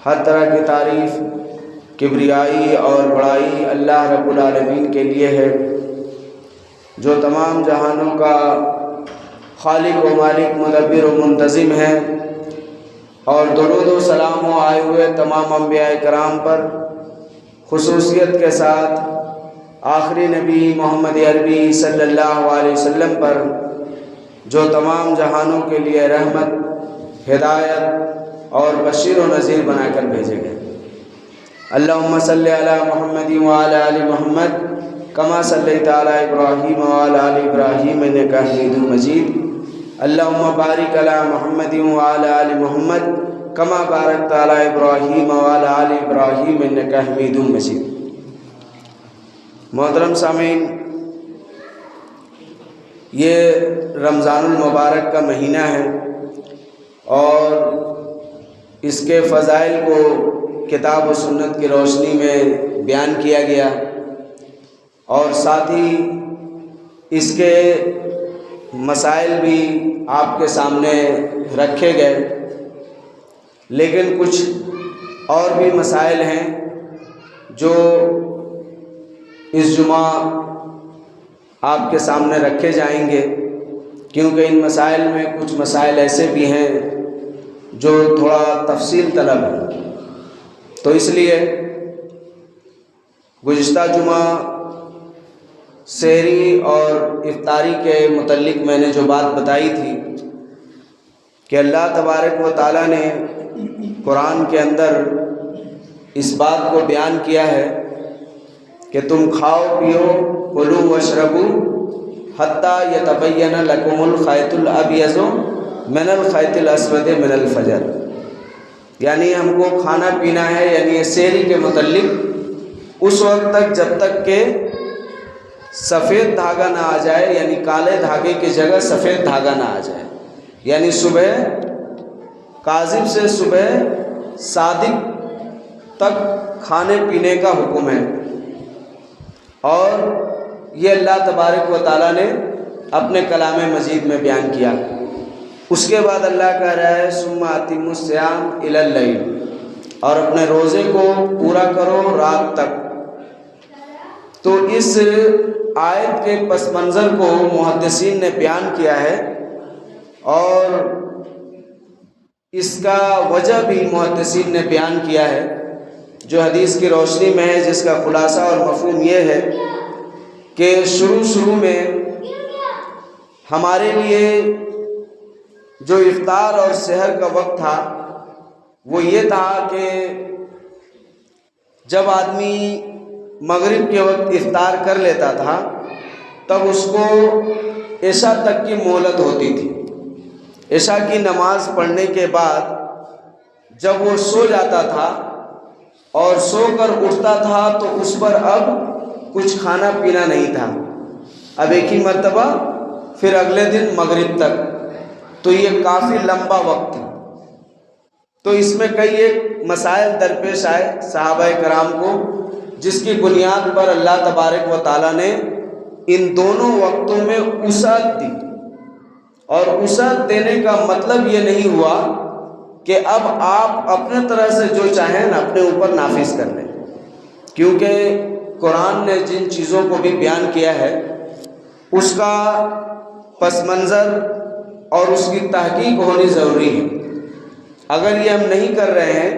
ہر طرح کی تعریف، کبریائی اور بڑائی اللہ رب العالمین کے لیے ہے، جو تمام جہانوں کا خالق و مالک، مدبر و منتظم ہے۔ اور درود و سلام و آئے ہوئے تمام انبیاء کرام پر، خصوصیت کے ساتھ آخری نبی محمد عربی صلی اللہ علیہ وسلم پر، جو تمام جہانوں کے لیے رحمت، ہدایت اور بشیر و نذیر بنا کر بھیجے گئے۔ اللہم صلی علی محمد وعلی آل محمد کما صلیت علی ابراہیم وعلی آل ابراہیم انک حمید مجید۔ اللہم بارک علی محمد وعلی آل محمد کما بارکت علی ابراہیم وعلی آل ابراہیم انک حمید مجید۔ محترم سامعین، یہ رمضان المبارک کا مہینہ ہے اور اس کے فضائل کو کتاب و سنت کی روشنی میں بیان کیا گیا، اور ساتھ ہی اس کے مسائل بھی آپ کے سامنے رکھے گئے، لیکن کچھ اور بھی مسائل ہیں جو اس جمعہ آپ کے سامنے رکھے جائیں گے، کیونکہ ان مسائل میں کچھ مسائل ایسے بھی ہیں جو تھوڑا تفصیل طلب ہے۔ تو اس لیے گزشتہ جمعہ سحری اور افطاری کے متعلق میں نے جو بات بتائی تھی کہ اللہ تبارک و تعالیٰ نے قرآن کے اندر اس بات کو بیان کیا ہے کہ تم کھاؤ پیو، کلوا واشربوا حتیٰ یتبین لکم الخیط الابیض من الخیط الاسود من الفجر، یعنی ہم کو کھانا پینا ہے، یعنی سحری کے متعلق اس وقت تک جب تک کہ سفید دھاگا نہ آ جائے، یعنی کالے دھاگے کی جگہ سفید دھاگا نہ آ جائے، یعنی صبح کاذب سے صبح صادق تک کھانے پینے کا حکم ہے۔ اور یہ اللہ تبارک و تعالیٰ نے اپنے کلام مجید میں بیان کیا۔ اس کے بعد اللہ کہہ رہا ہے ثم اتموا الصیام الی اللیل، اور اپنے روزے کو پورا کرو رات تک۔ تو اس آیت کے پس منظر کو محدثین نے بیان کیا ہے، اور اس کا وجہ بھی محدثین نے بیان کیا ہے جو حدیث کی روشنی میں ہے، جس کا خلاصہ اور مفہوم یہ ہے کہ شروع میں ہمارے لیے جو افطار اور سحر کا وقت تھا وہ یہ تھا کہ جب آدمی مغرب کے وقت افطار کر لیتا تھا تب اس کو عشاء تک کی مہلت ہوتی تھی۔ عشاء کی نماز پڑھنے کے بعد جب وہ سو جاتا تھا اور سو کر اٹھتا تھا تو اس پر اب کچھ کھانا پینا نہیں تھا، اب ایک ہی مرتبہ پھر اگلے دن مغرب تک، تو یہ کافی لمبا وقت تھا۔ تو اس میں کئی ایک مسائل درپیش آئے صحابہ کرام کو، جس کی بنیاد پر اللہ تبارک و تعالیٰ نے ان دونوں وقتوں میں وسعت دی۔ اور وسعت دینے کا مطلب یہ نہیں ہوا کہ اب آپ اپنے طرح سے جو چاہیں نا اپنے اوپر نافذ کر لیں، کیونکہ قرآن نے جن چیزوں کو بھی بیان کیا ہے اس کا پس منظر اور اس کی تحقیق ہونی ضروری ہے۔ اگر یہ ہم نہیں کر رہے ہیں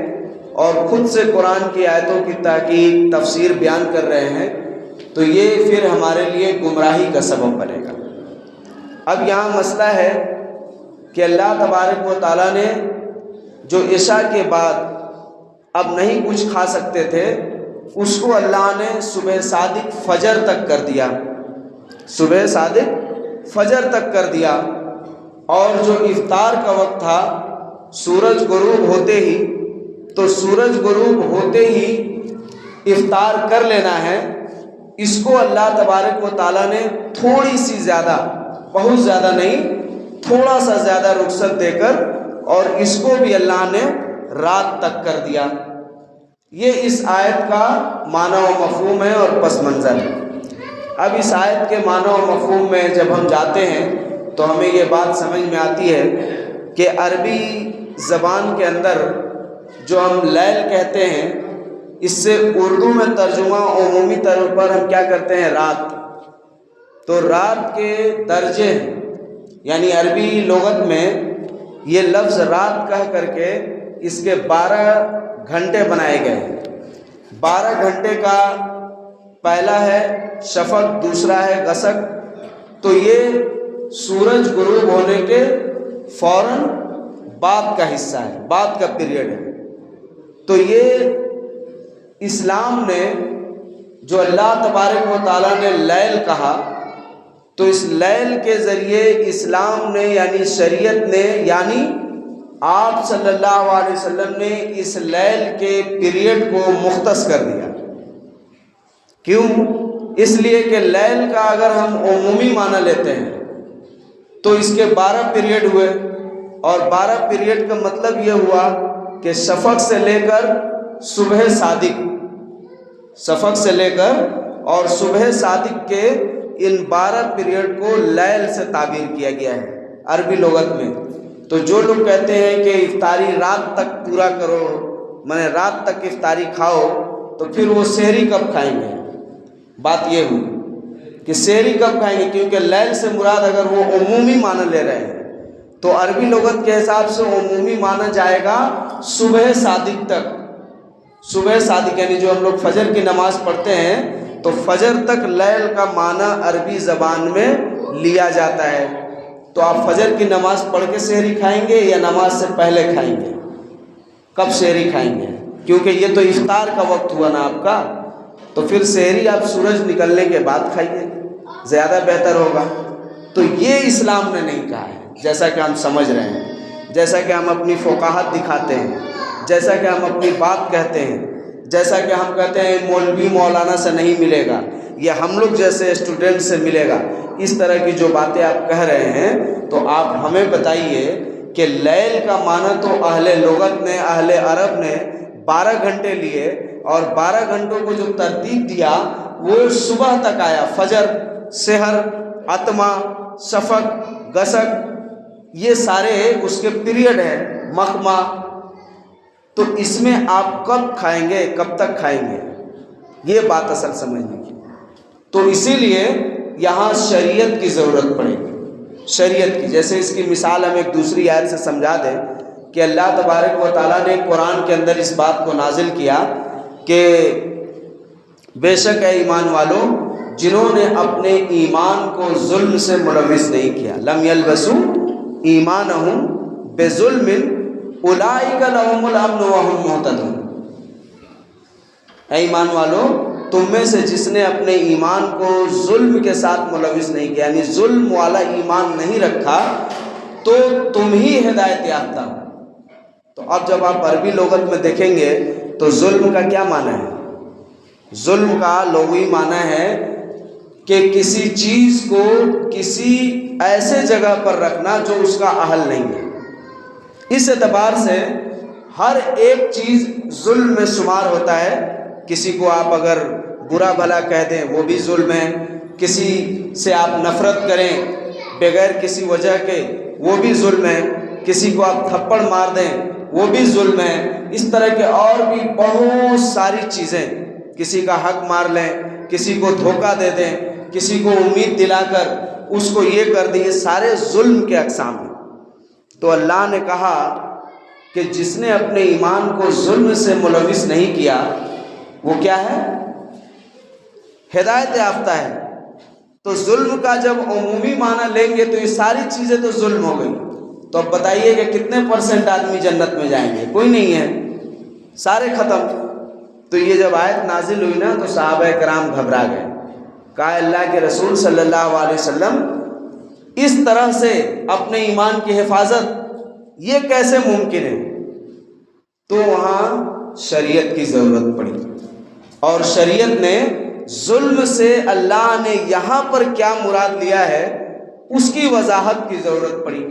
اور خود سے قرآن کی آیتوں کی تحقیق تفسیر بیان کر رہے ہیں تو یہ پھر ہمارے لیے گمراہی کا سبب بنے گا۔ اب یہاں مسئلہ ہے کہ اللہ تبارک و تعالیٰ نے جو عشاء کے بعد اب نہیں کچھ کھا سکتے تھے اس کو اللہ نے صبح صادق فجر تک کر دیا، صبح صادق فجر تک کر دیا۔ اور جو افطار کا وقت تھا سورج غروب ہوتے ہی، تو سورج غروب ہوتے ہی افطار کر لینا ہے، اس کو اللہ تبارک و تعالیٰ نے تھوڑی سی زیادہ، بہت زیادہ نہیں، تھوڑا سا زیادہ رخصت دے کر اور اس کو بھی اللہ نے رات تک کر دیا۔ یہ اس آیت کا معنی و مفہوم ہے اور پس منظر ہے۔ اب اس آیت کے معنی و مفہوم میں جب ہم جاتے ہیں تو ہمیں یہ بات سمجھ میں آتی ہے کہ عربی زبان کے اندر جو ہم لیل کہتے ہیں، اس سے اردو میں ترجمہ عمومی طور پر ہم کیا کرتے ہیں؟ رات۔ تو رات کے درجے ہیں، یعنی عربی لغت میں یہ لفظ رات کہہ کر کے اس کے 12 گھنٹے بنائے گئے ہیں۔ 12 گھنٹے کا پہلا ہے شفق، دوسرا ہے غسق۔ تو یہ سورج غروب ہونے کے فوراً بعد کا حصہ ہے، بعد کا پیریڈ ہے۔ تو یہ اسلام نے جو اللہ تبارک و تعالیٰ نے لیل کہا، تو اس لیل کے ذریعے اسلام نے یعنی شریعت نے یعنی آپ صلی اللہ علیہ وسلم نے اس لیل کے پیریڈ کو مختص کر دیا۔ کیوں؟ اس لیے کہ لیل کا اگر ہم عمومی معنی لیتے ہیں تو اس کے 12 پیریڈ ہوئے، اور 12 پیریڈ کا مطلب یہ ہوا کہ شفق سے لے کر صبح صادق، شفق سے لے کر اور صبح صادق کے ان 12 پیریڈ کو لیل سے تعبیر کیا گیا ہے عربی لغت میں۔ تو جو لوگ کہتے ہیں کہ افطاری رات تک پورا کرو، میں رات تک افطاری کھاؤ، تو پھر وہ سحری کب کھائیں گے؟ بات یہ ہوئی کہ سحری کب کھائیں گے، کیونکہ لیل سے مراد اگر وہ عمومی معنی لے رہے ہیں تو عربی لغت کے حساب سے عمومی مانا جائے گا صبح صادق تک۔ صبح صادق یعنی جو ہم لوگ فجر کی نماز پڑھتے ہیں، تو فجر تک لیل کا معنی عربی زبان میں لیا جاتا ہے۔ تو آپ فجر کی نماز پڑھ کے سحری کھائیں گے یا نماز سے پہلے کھائیں گے؟ کب سحری کھائیں گے؟ کیونکہ یہ تو افطار کا وقت ہوا نا آپ کا، تو پھر سحری آپ سورج نکلنے کے بعد کھائیے، زیادہ بہتر ہوگا۔ تو یہ اسلام نے نہیں کہا ہے، جیسا کہ ہم سمجھ رہے ہیں، جیسا کہ ہم اپنی فقاہت دکھاتے ہیں، جیسا کہ ہم اپنی بات کہتے ہیں، جیسا کہ ہم کہتے ہیں مولوی مولانا سے نہیں ملے گا، یا ہم لوگ جیسے اسٹوڈنٹ سے ملے گا، اس طرح کی جو باتیں آپ کہہ رہے ہیں، تو آپ ہمیں بتائیے کہ لیل کا معنی تو اہل لغت نے، اہل عرب نے 12 گھنٹے لیے، اور 12 گھنٹوں کو جو ترتیب دیا وہ صبح تک آیا۔ فجر، سحر، عتمہ، شفق، غسق، یہ سارے اس کے پیریڈ ہیں، مخمہ۔ تو اس میں آپ کب کھائیں گے، کب تک کھائیں گے، یہ بات اصل سمجھنے کی۔ تو اسی لیے یہاں شریعت کی ضرورت پڑے گی، شریعت کی۔ جیسے اس کی مثال ہم ایک دوسری آیت سے سمجھا دیں کہ اللہ تبارک و تعالیٰ نے قرآن کے اندر اس بات کو نازل کیا کہ بے شک اے ایمان والوں، جنہوں نے اپنے ایمان کو ظلم سے ملوث نہیں کیا، لم یلبسوا ایمانہم بظلم اولئک لہم الامن وہم مہتدون۔ اے ایمان والوں، تم میں سے جس نے اپنے ایمان کو ظلم کے ساتھ ملوث نہیں کیا، یعنی ظلم والا ایمان نہیں رکھا، تو تم ہی ہدایت یافتہ ہو۔ تو اب جب آپ عربی لغت میں دیکھیں گے تو ظلم کا کیا معنی ہے؟ ظلم کا لغوی معنی ہے کہ کسی چیز کو کسی ایسے جگہ پر رکھنا جو اس کا اہل نہیں ہے۔ اس اعتبار سے ہر ایک چیز ظلم میں شمار ہوتا ہے۔ کسی کو آپ اگر برا بھلا کہہ دیں وہ بھی ظلم ہے، کسی سے آپ نفرت کریں بغیر کسی وجہ کے وہ بھی ظلم ہے، کسی کو آپ تھپڑ مار دیں وہ بھی ظلم ہے۔ اس طرح کے اور بھی بہت ساری چیزیں، کسی کا حق مار لیں، کسی کو دھوکہ دے دیں، کسی کو امید دلا کر اس کو یہ کر دیں، یہ سارے ظلم کے اقسام ہیں۔ تو اللہ نے کہا کہ جس نے اپنے ایمان کو ظلم سے ملوث نہیں کیا وہ کیا ہے؟ ہدایت یافتہ ہے۔ تو ظلم کا جب عمومی معنی لیں گے تو یہ ساری چیزیں تو ظلم ہو گئی۔ تو اب بتائیے کہ کتنے % آدمی جنت میں جائیں گے؟ کوئی نہیں ہے، سارے ختم۔ تو یہ جب آیت نازل ہوئی نا تو صحابہ کرام گھبرا گئے، کہا اللہ کے رسول صلی اللہ علیہ وسلم اس طرح سے اپنے ایمان کی حفاظت یہ کیسے ممکن ہے؟ تو وہاں شریعت کی ضرورت پڑی، اور شریعت نے ظلم سے اللہ نے یہاں پر کیا مراد لیا ہے اس کی وضاحت کی ضرورت پڑی۔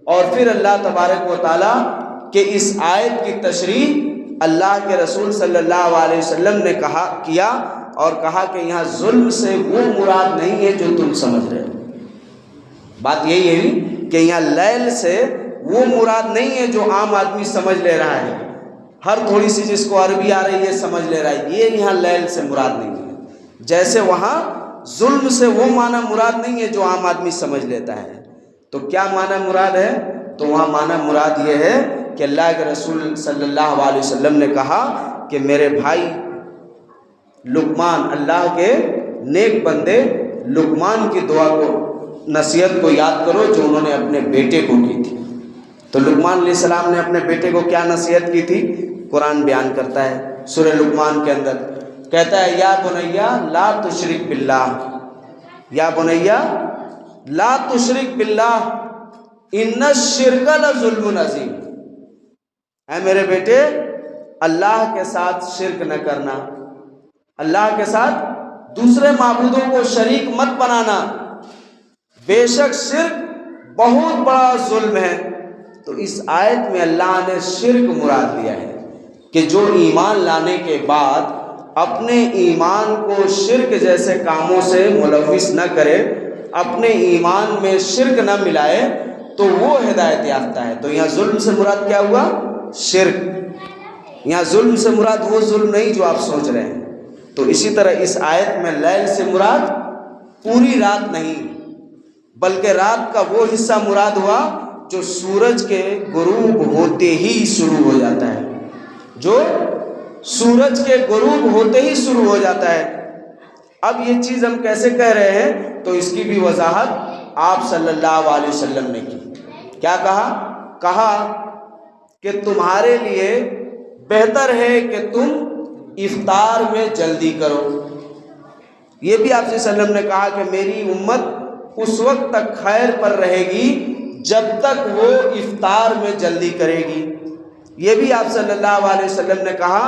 اور پھر اللہ تبارک و تعالیٰ کہ اس آیت کی تشریح اللہ کے رسول صلی اللہ علیہ وسلم نے کیا اور کہا کہ یہاں ظلم سے وہ مراد نہیں ہے جو تم سمجھ رہے ہو۔ بات یہی ہے کہ یہاں لیل سے وہ مراد نہیں ہے جو عام آدمی سمجھ لے رہا ہے، ہر تھوڑی سی جس کو عربی آ رہی ہے سمجھ لے رہا ہے، یہ یہاں لیل سے مراد نہیں ہے۔ جیسے وہاں ظلم سے وہ معنی مراد نہیں ہے جو عام آدمی سمجھ لیتا ہے، تو کیا معنی مراد ہے؟ تو وہاں معنی مراد یہ ہے کہ اللہ کے رسول صلی اللہ علیہ وسلم نے کہا کہ میرے بھائی لقمان، اللہ کے نیک بندے لقمان کی دعا کو، نصیحت کو یاد کرو جو انہوں نے اپنے بیٹے کو کی تھی۔ تو لقمان علیہ السلام نے اپنے بیٹے کو کیا نصیحت کی تھی؟ قرآن بیان کرتا ہے سورہ لقمان کے اندر، کہتا ہے یا بنیا لا تشرک باللہ، یا بنیا لا تشرک باللہ ان الشرک لظلم عظیم، اے میرے بیٹے اللہ کے ساتھ شرک نہ کرنا، اللہ کے ساتھ دوسرے معبودوں کو شریک مت بنانا، بے شک شرک بہت بڑا ظلم ہے۔ تو اس آیت میں اللہ نے شرک مراد دیا ہے کہ جو ایمان لانے کے بعد اپنے ایمان کو شرک جیسے کاموں سے ملوث نہ کرے، اپنے ایمان میں شرک نہ ملائے، تو وہ ہدایت یافتہ ہے۔ تو یہاں ظلم سے مراد کیا ہوا؟ شرک۔ یہاں ظلم سے مراد وہ ظلم نہیں جو آپ سوچ رہے ہیں۔ تو اسی طرح اس آیت میں لیل سے مراد پوری رات نہیں، بلکہ رات کا وہ حصہ مراد ہوا جو سورج کے غروب ہوتے ہی شروع ہو جاتا ہے، جو سورج کے غروب ہوتے ہی شروع ہو جاتا ہے۔ اب یہ چیز ہم کیسے کہہ رہے ہیں؟ تو اس کی بھی وضاحت آپ صلی اللہ علیہ وسلم نے کی۔ کیا کہا؟ کہا کہ تمہارے لیے بہتر ہے کہ تم افطار میں جلدی کرو۔ یہ بھی آپ صلی اللہ علیہ وسلم نے کہا کہ میری امت اس وقت تک خیر پر رہے گی جب تک وہ افطار میں جلدی کرے گی۔ یہ بھی آپ صلی اللہ علیہ وسلم نے کہا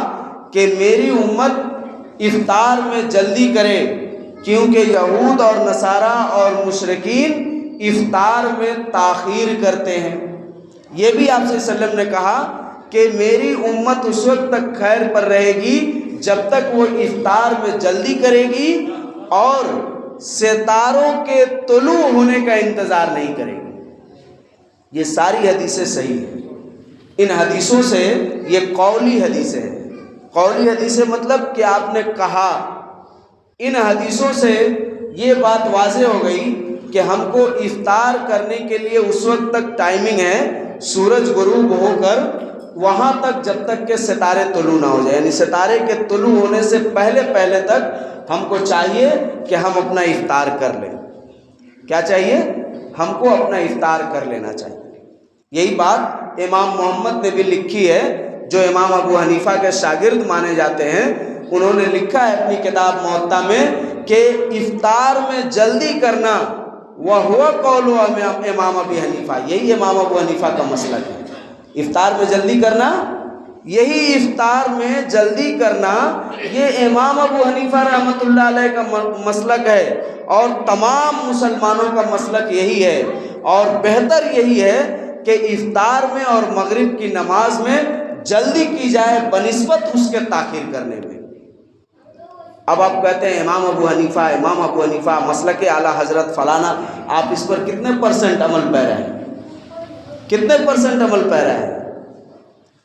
کہ میری امت افطار میں جلدی کرے، کیونکہ یہود اور نصارہ اور مشرکین افطار میں تاخیر کرتے ہیں۔ یہ بھی آپ صلی اللہ علیہ وسلم نے کہا کہ میری امت اس وقت تک خیر پر رہے گی جب تک وہ افطار میں جلدی کرے گی اور ستاروں کے طلوع ہونے کا انتظار نہیں کرے گی۔ یہ ساری حدیثیں صحیح ہیں۔ ان حدیثوں سے، یہ قولی حدیثیں ہیں، قولی حدیثیں مطلب کہ آپ نے کہا، ان حدیثوں سے یہ بات واضح ہو گئی کہ ہم کو افطار کرنے کے لیے اس وقت تک ٹائمنگ ہے، سورج غروب ہو کر وہاں تک جب تک کہ ستارے طلوع نہ ہو جائے، یعنی ستارے کے طلوع ہونے سے پہلے تک ہم کو چاہیے کہ ہم اپنا افطار کر لیں۔ کیا چاہیے؟ ہم کو اپنا افطار کر لینا چاہیے۔ یہی بات امام محمد نے بھی لکھی ہے، جو امام ابو حنیفہ کے شاگرد مانے جاتے ہیں۔ انہوں نے لکھا ہے اپنی کتاب موطا میں کہ افطار میں جلدی کرنا وہو قول امام ابی حنیفہ، یہی امام ابو حنیفہ کا مسلک ہے۔ افطار میں جلدی کرنا، یہی افطار میں جلدی کرنا، یہ امام ابو حنیفہ رحمۃ اللہ علیہ کا مسلک ہے، اور تمام مسلمانوں کا مسلک یہی ہے، اور بہتر یہی ہے کہ افطار میں اور مغرب کی نماز میں جلدی کی جائے بنسبت اس کے تاخیر کرنے میں۔ اب آپ کہتے ہیں امام ابو حنیفہ مسلک اعلیٰ حضرت فلانا، آپ اس پر کتنے پرسنٹ عمل پیرا ہیں؟ کتنے پرسنٹ عمل پیرا ہے؟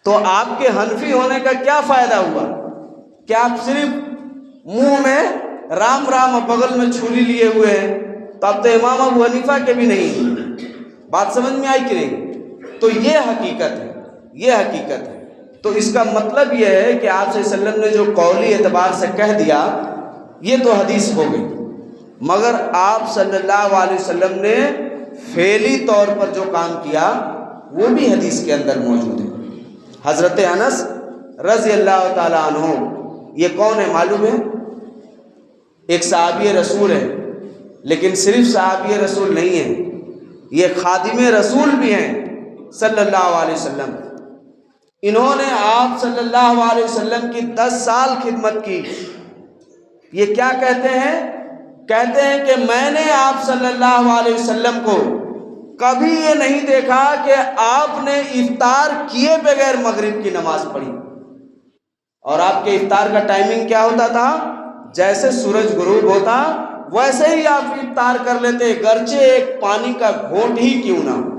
تو آپ کے حنفی ہونے کا کیا فائدہ ہوا کہ آپ صرف منہ میں رام رام بغل میں چھری لیے ہوئے ہیں؟ تو اب تو امام ابو حنیفہ کے بھی نہیں۔ بات سمجھ میں آئی کہ نہیں؟ تو یہ حقیقت ہے، یہ حقیقت ہے۔ تو اس کا مطلب یہ ہے کہ آپ صلی اللہ علیہ وسلم نے جو قولی اعتبار سے کہہ دیا، یہ تو حدیث ہو گئی، مگر آپ صلی اللہ علیہ وسلم نے فعلی طور پر جو کام کیا وہ بھی حدیث کے اندر موجود ہے۔ حضرت انس رضی اللہ تعالیٰ عنہ، یہ کون ہے معلوم ہے؟ ایک صحابی رسول ہے، لیکن صرف صحابی رسول نہیں ہے، یہ خادم رسول بھی ہیں صلی اللہ علیہ وسلم۔ انہوں نے آپ صلی اللہ علیہ وسلم کی 10 سال خدمت کی۔ یہ کیا کہتے ہیں؟ کہتے ہیں کہ میں نے آپ صلی اللہ علیہ وسلم کو کبھی یہ نہیں دیکھا کہ آپ نے افطار کیے بغیر مغرب کی نماز پڑھی۔ اور آپ کے افطار کا ٹائمنگ کیا ہوتا تھا؟ جیسے سورج غروب ہوتا ویسے ہی آپ افطار کر لیتے، گرچہ ایک پانی کا گھونٹ ہی کیوں نہ ہو۔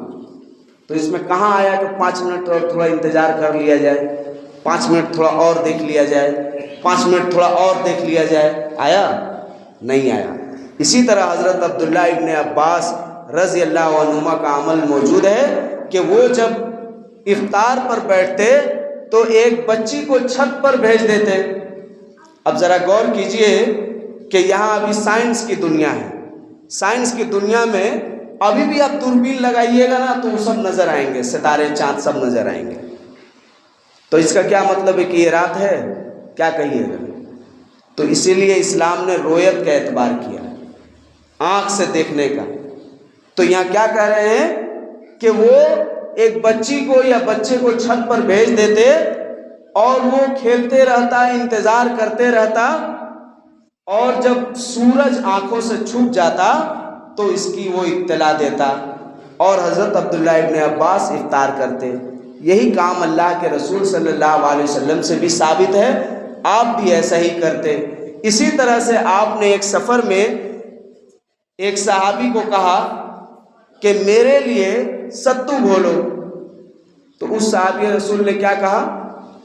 تو اس میں کہاں آیا کہ 5 منٹ اور تھوڑا انتظار کر لیا جائے؟ 5 منٹ تھوڑا اور دیکھ لیا جائے، 5 منٹ تھوڑا اور دیکھ لیا جائے، آیا؟ نہیں آیا۔ اسی طرح حضرت عبداللہ ابن عباس رضی اللہ عنہما کا عمل موجود ہے کہ وہ جب افطار پر بیٹھتے تو ایک بچی کو چھت پر بھیج دیتے۔ اب ذرا غور کیجئے کہ یہاں ابھی سائنس کی دنیا ہے، سائنس کی دنیا میں ابھی بھی آپ دوربین لگائیے گا نا تو وہ سب نظر آئیں گے، ستارے چاند سب نظر آئیں گے۔ تو اس کا کیا مطلب ہے کہ یہ رات ہے؟ کیا کہیے گا؟ تو اسی لیے اسلام نے رویت کا اعتبار کیا، آنکھ سے دیکھنے کا۔ تو یہاں کیا کہہ رہے ہیں کہ وہ ایک بچی کو یا بچے کو چھت پر بھیج دیتے اور وہ کھیلتے رہتا، انتظار کرتے رہتا، اور جب سورج آنکھوں سے چھپ جاتا تو اس کی وہ اطلاع دیتا اور حضرت عبداللہ ابن عباس افطار کرتے۔ یہی کام اللہ کے رسول صلی اللہ علیہ وسلم سے بھی ثابت ہے، آپ بھی ایسا ہی کرتے۔ اسی طرح سے آپ نے ایک سفر میں ایک صحابی کو کہا کہ میرے لیے ستو گھولو، تو اس صحابی رسول نے کیا کہا؟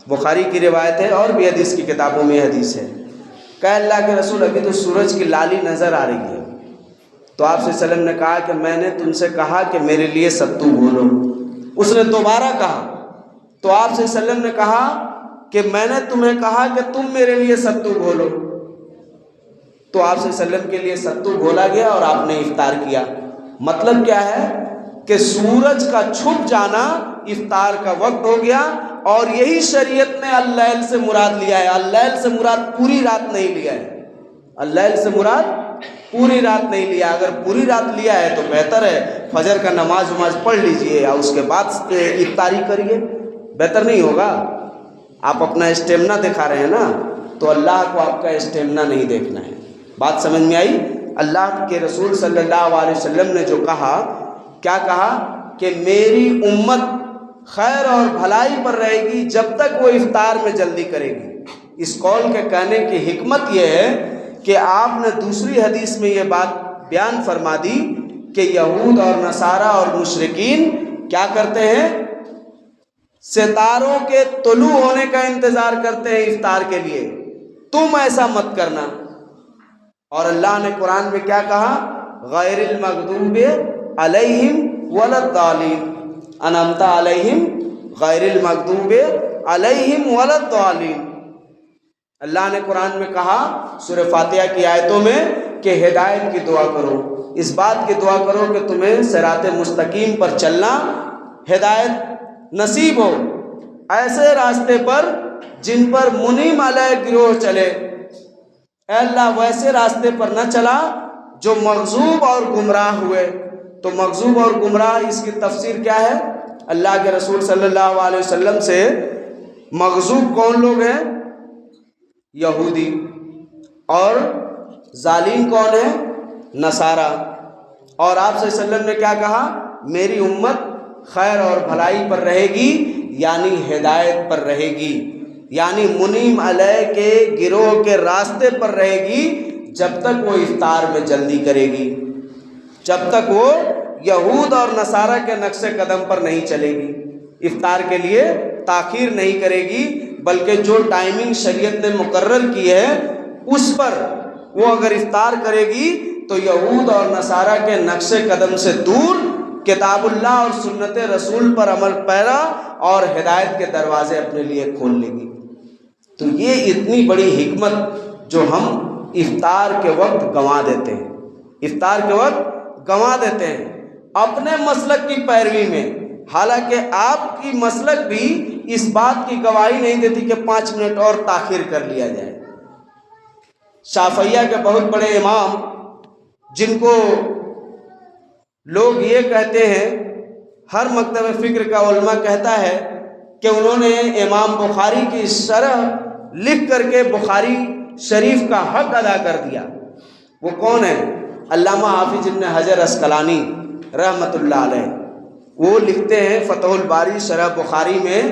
بخاری کی روایت ہے اور بھی حدیث کی کتابوں میں حدیث ہے، کہ اللہ کے رسول ابھی تو سورج کی لالی نظر آ رہی ہے۔ تو آپ صلی اللہ علیہ وسلم نے کہا کہ میں نے تم سے کہا کہ میرے لیے ستو گھولو۔ اس نے دوبارہ کہا تو آپ صلی اللہ علیہ وسلم نے کہا کہ میں نے تمہیں کہا کہ تم میرے لیے ستو گھولو۔ تو آپ صلی اللہ علیہ وسلم کے لیے ستو گھولا گیا اور آپ نے افطار کیا۔ مطلب کیا ہے کہ سورج کا چھپ جانا افطار کا وقت ہو گیا، اور یہی شریعت نے اللیل سے مراد لیا ہے۔ اللیل سے مراد پوری رات نہیں لیا ہے، اللیل سے مراد پوری رات نہیں لیا۔ اگر پوری رات لیا ہے تو بہتر ہے فجر کا نماز پڑھ لیجئے اور اس کے بعد افطاری کریے، بہتر نہیں ہوگا؟ آپ اپنا اسٹیمنا دکھا رہے ہیں نا، تو اللہ کو آپ کا اسٹیمنا نہیں دیکھنا ہے۔ بات سمجھ میں آئی؟ اللہ کے رسول صلی اللہ علیہ وسلم نے جو کہا، کیا کہا کہ میری امت خیر اور بھلائی پر رہے گی جب تک وہ افطار میں جلدی کرے گی۔ اس قول کے کہنے کی حکمت یہ ہے کہ آپ نے دوسری حدیث میں یہ بات بیان فرما دی کہ یہود اور نصارہ اور مشرکین کیا کرتے ہیں؟ ستاروں کے طلوع ہونے کا انتظار کرتے ہیں افطار کے لیے، تم ایسا مت کرنا۔ اور اللہ نے قرآن میں کیا کہا؟ غیر المغضوب علیہم ولا الضالین، انعمت علیہم غیر المغضوب علیہم ولا الضالین۔ اللہ نے قرآن میں کہا سورہ فاتحہ کی آیتوں میں کہ ہدایت کی دعا کرو، اس بات کی دعا کرو کہ تمہیں صراط مستقیم پر چلنا، ہدایت نصیب ہو، ایسے راستے پر جن پر منیب علیہ گروہ چلے۔ اے اللہ ویسے راستے پر نہ چلا جو مغضوب اور گمراہ ہوئے۔ تو مغضوب اور گمراہ، اس کی تفسیر کیا ہے؟ اللہ کے رسول صلی اللہ علیہ وسلم سے مغضوب کون لوگ ہیں؟ یہودی، اور ظالم کون ہے؟ نصارہ۔ اور آپ صلی اللہ علیہ وسلم نے کیا کہا؟ میری امت خیر اور بھلائی پر رہے گی، یعنی ہدایت پر رہے گی، یعنی منیب علیہ کے گروہ کے راستے پر رہے گی جب تک وہ افطار میں جلدی کرے گی، جب تک وہ یہود اور نصارہ کے نقش قدم پر نہیں چلے گی، افطار کے لیے تاخیر نہیں کرے گی، بلکہ جو ٹائمنگ شریعت نے مقرر کی ہے اس پر وہ اگر افطار کرے گی تو یہود اور نصارہ کے نقش قدم سے دور کتاب اللہ اور سنت رسول پر عمل پیرا اور ہدایت کے دروازے اپنے لیے کھول لے گی۔ تو یہ اتنی بڑی حکمت جو ہم افطار کے وقت گنوا دیتے ہیں، افطار کے وقت گنوا دیتے ہیں اپنے مسلک کی پیروی میں، حالانکہ آپ کی مسلک بھی اس بات کی گواہی نہیں دیتی کہ 5 منٹ اور تاخیر کر لیا جائے۔ شافعیہ کے بہت بڑے امام، جن کو لوگ یہ کہتے ہیں، ہر مکتب فکر کا علماء کہتا ہے کہ انہوں نے امام بخاری کی شرح لکھ کر کے بخاری شریف کا حق ادا کر دیا۔ وہ کون ہے؟ علامہ حافظ ابن حجر عسقلانی رحمۃ اللہ علیہ۔ وہ لکھتے ہیں فتح الباری شرح بخاری میں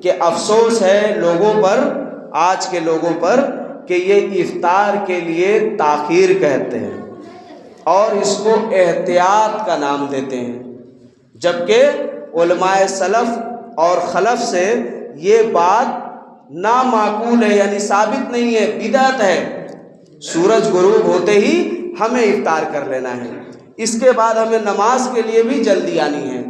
کہ افسوس ہے لوگوں پر، آج کے لوگوں پر، کہ یہ افطار کے لیے تاخیر کہتے ہیں اور اس کو احتیاط کا نام دیتے ہیں، جبکہ علماء سلف اور خلف سے یہ بات نامعقول ہے، یعنی ثابت نہیں ہے، بدعت ہے۔ سورج غروب ہوتے ہی ہمیں افطار کر لینا ہے، اس کے بعد ہمیں نماز کے لیے بھی جلدی آنی ہے۔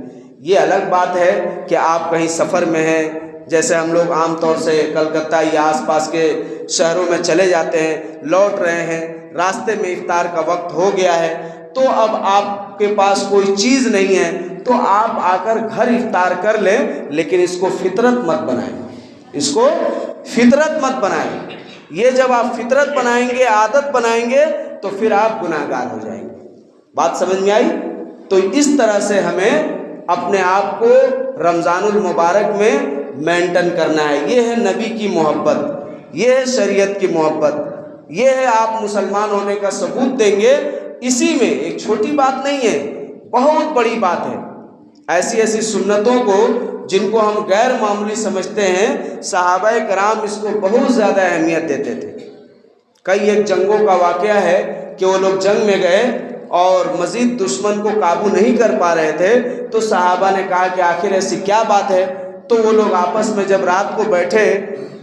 یہ الگ بات ہے کہ آپ کہیں سفر میں ہیں، جیسے ہم لوگ عام طور سے کلکتہ یا آس پاس کے شہروں میں چلے جاتے ہیں، لوٹ رہے ہیں، راستے میں افطار کا وقت ہو گیا ہے، تو اب آپ کے پاس کوئی چیز نہیں ہے تو آپ آ کر گھر افطار کر لیں، لیکن اس کو فطرت مت بنائیں، اس کو فطرت مت بنائیں۔ یہ جب آپ فطرت بنائیں گے، عادت بنائیں گے، تو پھر آپ گناہ گار ہو جائیں گے۔ بات سمجھ میں آئی؟ تو اس طرح سے ہمیں اپنے آپ کو رمضان المبارک میں مینٹین کرنا ہے۔ یہ ہے نبی کی محبت، یہ ہے شریعت کی محبت، یہ ہے آپ مسلمان ہونے کا ثبوت دیں گے۔ اسی میں ایک چھوٹی بات نہیں ہے، بہت بڑی بات ہے۔ ایسی ایسی سنتوں کو جن کو ہم غیر معمولی سمجھتے ہیں، صحابہ کرام اس کو بہت زیادہ اہمیت دیتے تھے۔ کئی ایک جنگوں کا واقعہ ہے کہ وہ لوگ جنگ میں گئے اور مزید دشمن کو قابو نہیں کر پا رہے تھے، تو صحابہ نے کہا کہ آخر ایسی کیا بات ہے؟ تو وہ لوگ آپس میں جب رات کو بیٹھے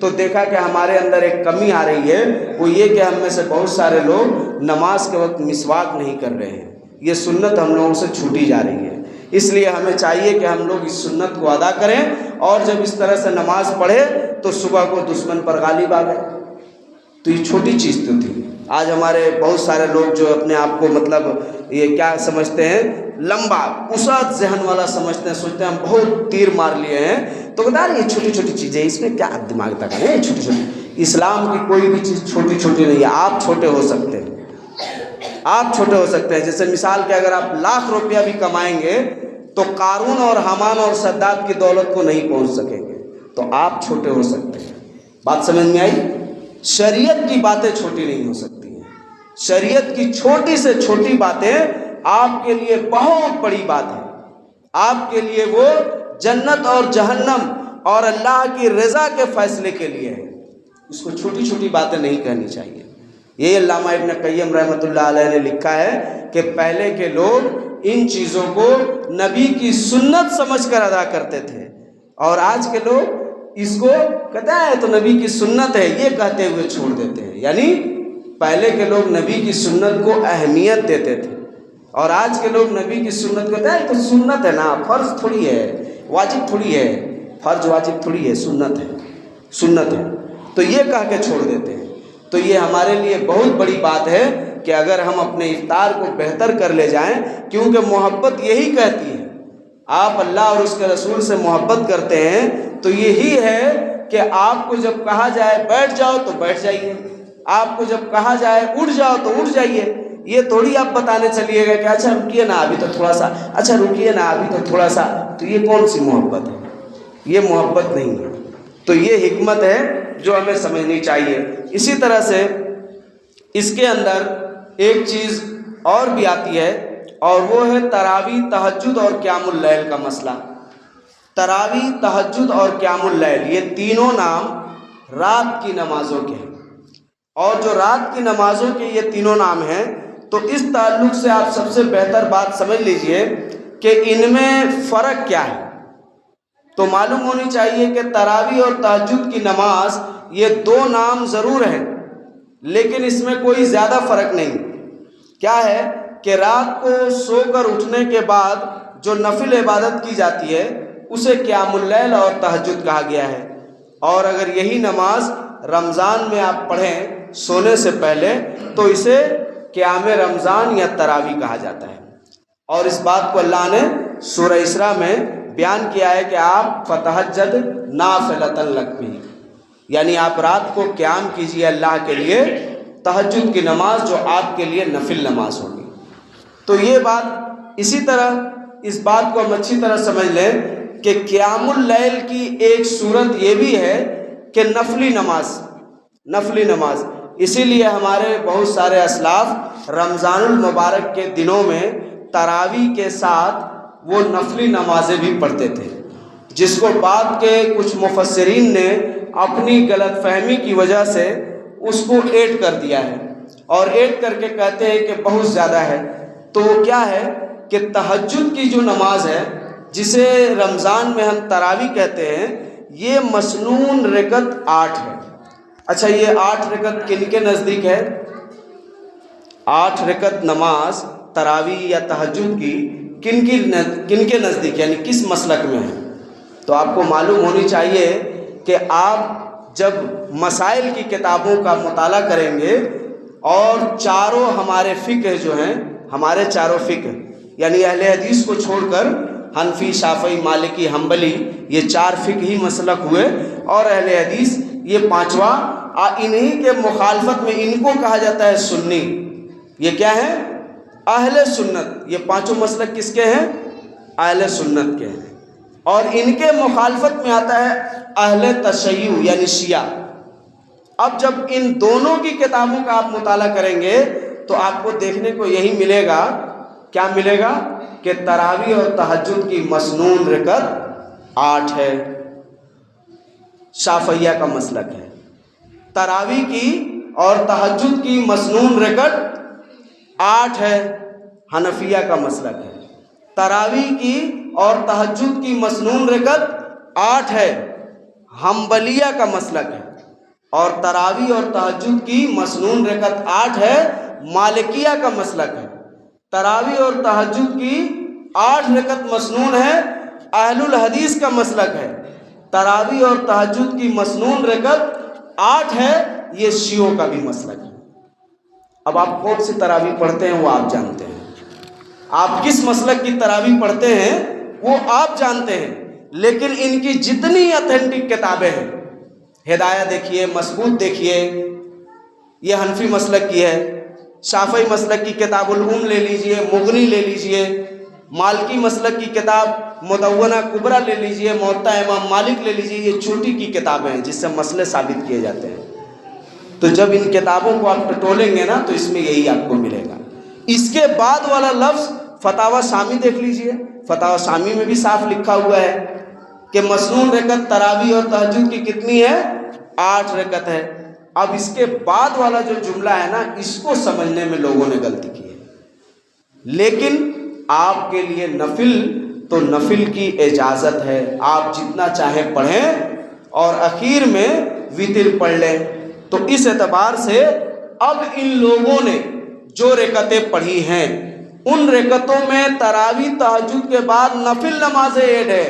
تو دیکھا کہ ہمارے اندر ایک کمی آ رہی ہے، وہ یہ کہ ہم میں سے بہت سارے لوگ نماز کے وقت مسواک نہیں کر رہے ہیں، یہ سنت ہم لوگوں سے چھوٹی جا رہی ہے۔ اس لیے ہمیں چاہیے کہ ہم لوگ اس سنت کو ادا کریں، اور جب اس طرح سے نماز پڑھے تو صبح کو دشمن پر غالب آ گئے۔ تو یہ چھوٹی چیز تو تھی۔ آج ہمارے بہت سارے لوگ جو اپنے آپ کو مطلب یہ کیا سمجھتے ہیں، لمبا وسعت ذہن والا سمجھتے ہیں، سوچتے ہیں ہم بہت تیر مار لیے ہیں، تو بتا رہے یہ چھوٹی چھوٹی چیزیں، اس میں کیا دماغ تک ہے، چھوٹی چھوٹی۔ اسلام کی کوئی بھی چیز چھوٹی چھوٹی نہیں ہے۔ آپ چھوٹے ہو سکتے ہیں، آپ چھوٹے ہو سکتے ہیں۔ جیسے مثال کے اگر آپ لاکھ روپیہ بھی کمائیں گے تو قارون اور حامان اور سداد کی دولت کو نہیں پہنچ سکیں گے، تو آپ چھوٹے ہو سکتے ہیں۔ بات سمجھ میں آئی؟ شریعت کی باتیں چھوٹی نہیں ہو سکتی ہیں، شریعت کی چھوٹی سے چھوٹی باتیں آپ کے لیے بہت بڑی بات ہے۔ آپ کے لیے وہ جنت اور جہنم اور اللہ کی رضا کے فیصلے کے لیے ہے۔ اس کو چھوٹی چھوٹی باتیں نہیں کہنی چاہیے۔ یہ علامہ ابن قیم رحمۃ اللہ علیہ نے لکھا ہے کہ پہلے کے لوگ ان چیزوں کو نبی کی سنت سمجھ کر ادا کرتے تھے، اور آج کے لوگ اس کو کہتا ہے تو نبی کی سنت ہے یہ کہتے ہوئے چھوڑ دیتے ہیں۔ یعنی پہلے کے لوگ نبی کی سنت کو اہمیت دیتے تھے، اور آج کے لوگ نبی کی سنت کہتے ہیں تو سنت ہے نا، فرض تھوڑی ہے، واجب تھوڑی ہے، فرض واجب تھوڑی ہے، سنت ہے، سنت ہے، تو یہ کہہ کے چھوڑ دیتے ہیں۔ تو یہ ہمارے لیے بہت بڑی بات ہے کہ اگر ہم اپنے افطار کو بہتر کر لے جائیں، کیونکہ محبت یہی کہتی ہے، آپ اللہ اور اس کے رسول سے محبت کرتے ہیں تو یہی ہے کہ آپ کو جب کہا جائے بیٹھ جاؤ تو بیٹھ جائیے، آپ کو جب کہا جائے اٹھ جاؤ تو اٹھ جائیے۔ یہ تھوڑی آپ بتانے چلیے گا کہ اچھا رکیے نا ابھی تو تھوڑا سا، اچھا رکیے نا ابھی تو تھوڑا سا، تو یہ کون سی محبت ہے؟ یہ محبت نہیں ہے۔ تو یہ حکمت ہے جو ہمیں سمجھنی چاہیے۔ اسی طرح سے اس کے اندر ایک چیز اور بھی آتی ہے، اور وہ ہے تراویح، تہجد اور قیام اللیل کا مسئلہ۔ تراویح، تہجد اور قیام اللیل، یہ تینوں نام رات کی نمازوں کے ہیں، اور جو رات کی نمازوں کے یہ تینوں نام ہیں، تو اس تعلق سے آپ سب سے بہتر بات سمجھ لیجئے کہ ان میں فرق کیا ہے۔ تو معلوم ہونی چاہیے کہ تراویح اور تہجد کی نماز یہ دو نام ضرور ہیں، لیکن اس میں کوئی زیادہ فرق نہیں۔ کیا ہے کہ رات کو سو کر اٹھنے کے بعد جو نفل عبادت کی جاتی ہے اسے قیام اللیل اور تہجد کہا گیا ہے، اور اگر یہی نماز رمضان میں آپ پڑھیں سونے سے پہلے تو اسے قیام رمضان یا تراویح کہا جاتا ہے۔ اور اس بات کو اللہ نے سورہ اسراء میں بیان کیا ہے کہ آپ فتہجد نافلۃ لک بہ، یعنی آپ رات کو قیام کیجیے اللہ کے لیے تہجد کی نماز جو آپ کے لیے نفل نماز ہوگی۔ تو یہ بات، اسی طرح اس بات کو ہم اچھی طرح سمجھ لیں کہ قیام اللیل کی ایک صورت یہ بھی ہے کہ نفلی نماز، اسی لیے ہمارے بہت سارے اسلاف رمضان المبارک کے دنوں میں تراویح کے ساتھ وہ نفلی نمازیں بھی پڑھتے تھے، جس کو بعد کے کچھ مفسرین نے اپنی غلط فہمی کی وجہ سے اس کو ایڈ کر دیا ہے، اور ایڈ کر کے کہتے ہیں کہ بہت زیادہ ہے۔ تو وہ کیا ہے کہ تہجد کی جو نماز ہے، جسے رمضان میں ہم تراویح کہتے ہیں، یہ مسنون رکعت 8 ہے۔ اچھا یہ 8 رکعت کن کے نزدیک ہے؟ 8 رکعت نماز تراویح یا تہجد کی کن کے نزدیک یعنی کس مسلک میں ہے؟ تو آپ کو معلوم ہونی چاہیے کہ آپ جب مسائل کی کتابوں کا مطالعہ کریں گے اور چاروں ہمارے فقہ جو ہیں، ہمارے چاروں فقہ یعنی اہل حدیث کو چھوڑ کر حنفی، شافعی، مالکی، حنبلی، یہ 4 فقہی مسلک ہوئے، اور اہل حدیث یہ 5واں، انہی کے مخالفت میں ان کو کہا جاتا ہے سنی۔ یہ کیا ہے؟ اہل سنت۔ یہ 5 مسلک کس کے ہیں؟ اہل سنت کے ہیں۔ اور ان کے مخالفت میں آتا ہے اہل تشیع یعنی شیعہ۔ اب جب ان دونوں کی کتابوں کا آپ مطالعہ کریں گے تو آپ کو دیکھنے کو یہی ملے گا، کیا ملے گا؟ کہ تراویح اور تہجد کی مسنون رکعت 8 ہے، شافعیہ کا مسلک ہے۔ تراویح کی اور تہجد کی مسنون رکعت 8 ہے، حنفیہ کا مسلک ہے۔ تراویح کی اور تہجد کی مسنون رکعت 8 ہے، حنبلیہ کا مسلک ہے۔ اور تراویح اور تہجد کی مسنون رکعت 8 ہے، مالکیہ کا مسلک ہے۔ تراویح اور تہجد کی 8 رکعت مسنون ہے، اہل الحدیث کا مسلک ہے۔ تراویح اور تہجد کی مسنون رکعت 8 ہے، یہ شیعوں کا بھی مسلک ہے۔ اب آپ کون سی تراویح پڑھتے ہیں وہ آپ جانتے ہیں، آپ کس مسلک کی تراویح پڑھتے ہیں وہ آپ جانتے ہیں، لیکن ان کی جتنی اتھینٹک کتابیں ہیں، ہدایہ دیکھیے، مسبوط دیکھیے، یہ حنفی مسلک کی ہے، شافعی مسلک کی کتاب الام لے لیجئے، مغنی لے لیجئے، مالکی مسلک کی کتاب مدونہ کبریٰ لے لیجئے، موطا امام مالک لے لیجئے، یہ چھوٹی کی کتابیں ہیں جس سے مسئلے ثابت کیے جاتے ہیں۔ تو جب ان کتابوں کو آپ ٹٹولیں گے نا تو اس میں یہی آپ کو ملے گا۔ اس کے بعد والا لفظ فتاوی شامی دیکھ لیجئے، فتاوی شامی میں بھی صاف لکھا ہوا ہے کہ مسنون رکعت تراویح اور تہجد کی کتنی ہے؟ 8 رکعت ہے۔ اب اس کے بعد والا جو جملہ ہے نا، اس کو سمجھنے میں لوگوں نے غلطی کی ہے۔ لیکن آپ کے لیے نفل تو نفل کی اجازت ہے، آپ جتنا چاہیں پڑھیں اور اخیر میں وتر پڑھ لیں۔ تو اس اعتبار سے اب ان لوگوں نے جو رکعتیں پڑھی ہیں ان رکعتوں میں تراویح تہجد کے بعد نفل نمازیں ایڈ ہے،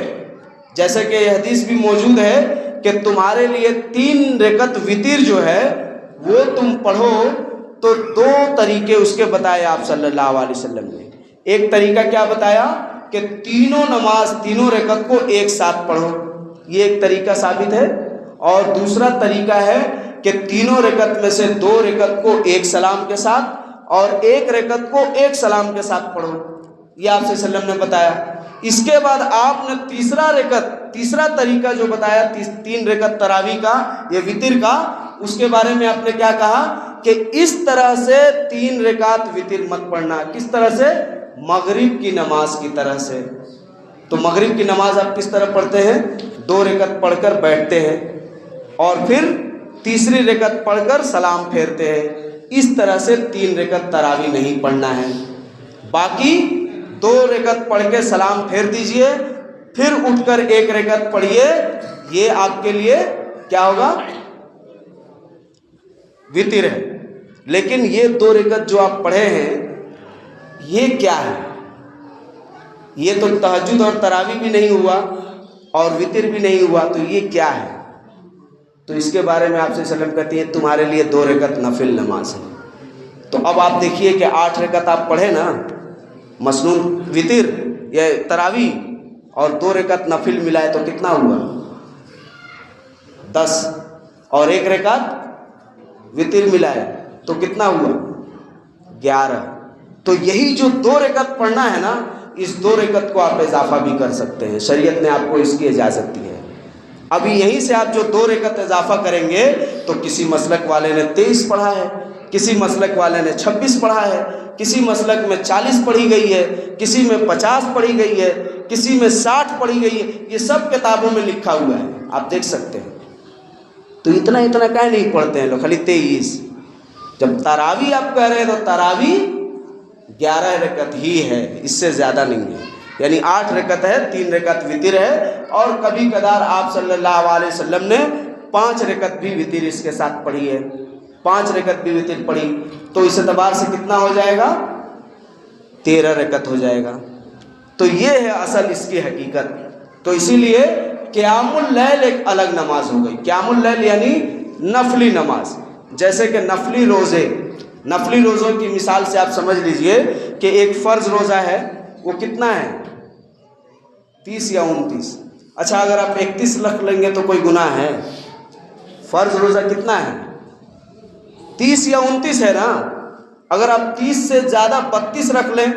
جیسے کہ یہ حدیث بھی موجود ہے کہ تمہارے لیے 3 رکعت وتر جو ہے وہ تم پڑھو۔ تو 2 طریقے اس کے بتائے آپ صلی اللہ علیہ وسلم نے۔ ایک طریقہ کیا بتایا کہ تینوں رکعت کو ایک ساتھ پڑھو، یہ ایک طریقہ ثابت ہے۔ اور دوسرا طریقہ ہے کہ تینوں رکعت میں سے 2 رکعت کو ایک سلام کے ساتھ اور 1 رکعت کو ایک سلام کے ساتھ پڑھو، یہ آپ صلی اللہ علیہ وسلم نے بتایا۔ اس کے بعد آپ نے تیسرا طریقہ جو بتایا 3 رکعت تراویح کا، یہ وتر کا، اس کے بارے میں آپ نے کیا کہا کہ اس طرح سے 3 رکعت وتر مت پڑھنا۔ کس طرح سے؟ مغرب کی نماز کی طرح سے۔ تو مغرب کی نماز آپ کس طرح پڑھتے ہیں؟ 2 رکعت پڑھ کر بیٹھتے ہیں اور پھر تیسری رکعت پڑھ کر سلام پھیرتے ہیں۔ اس طرح سے 3 رکعت تراویح نہیں پڑھنا ہے، باقی 2 رکعت پڑھ کے سلام پھیر دیجئے، پھر اٹھ کر 1 رکعت پڑھیے، یہ آپ کے لیے کیا ہوگا؟ وتر ہے۔ لیکن یہ 2 رکعت جو آپ پڑھے ہیں یہ کیا ہے؟ یہ تو تہجد اور تراویح بھی نہیں ہوا اور وتر بھی نہیں ہوا، تو یہ کیا ہے؟ تو اس کے بارے میں آپ صلی اللہ علیہ وسلم کہتے ہیں تمہارے لیے 2 رکعت نفل نماز ہے۔ تو اب آپ دیکھیے کہ 8 رکعت آپ پڑھے نا مسنون وتر یا تراویح اور 2 رکعت نفل ملائے تو کتنا ہوا؟ 10، اور 1 رکعت وتر ملائے تو کتنا ہوا؟ 11۔ تو یہی جو 2 رکعت پڑھنا ہے نا، اس 2 رکعت کو آپ اضافہ بھی کر سکتے ہیں، شریعت نے آپ کو اس کی اجازت دی ہے۔ ابھی یہیں سے آپ جو 2 رکعت اضافہ کریں گے تو کسی مسلک والے نے 23 پڑھا ہے، کسی مسلک والے نے 26 پڑھا ہے، کسی مسلک میں 40 پڑھی گئی ہے، کسی میں 50 پڑھی گئی ہے، کسی میں 60 پڑھی گئی ہے، یہ سب کتابوں میں لکھا ہوا ہے، آپ دیکھ سکتے ہیں۔ تو اتنا کہیں نہیں پڑھتے ہیں لوگ، خالی 23۔ جب تراویح آپ کہہ رہے ہیں تو تراویح 11 رکعت ہی ہے، اس سے زیادہ نہیں ہے۔ یعنی 8 رکعت ہے، 3 رکعت وطر ہے، اور کبھی کبھار آپ صلی اللہ علیہ وسلم نے 5 رکعت بھی وطر اس کے ساتھ پڑھی ہے، 5 رکعت بھی وطر پڑھی، تو اس اعتبار سے کتنا ہو جائے گا؟ 13 رکعت ہو جائے گا۔ تو یہ ہے اصل اس کی حقیقت۔ تو اسی لیے قیام اللیل ایک الگ نماز ہو گئی۔ قیام اللیل یعنی نفلی نماز، جیسے کہ نفلی روزوں کی مثال سے آپ سمجھ لیجئے کہ ایک فرض روزہ ہے، وہ کتنا ہے؟ 30 یا 29۔ اچھا اگر آپ 31 رکھ لیں گے تو کوئی گناہ ہے؟ فرض روزہ کتنا ہے؟ 30 یا 29 ہے نا۔ اگر آپ 30 سے زیادہ 32 رکھ لیں،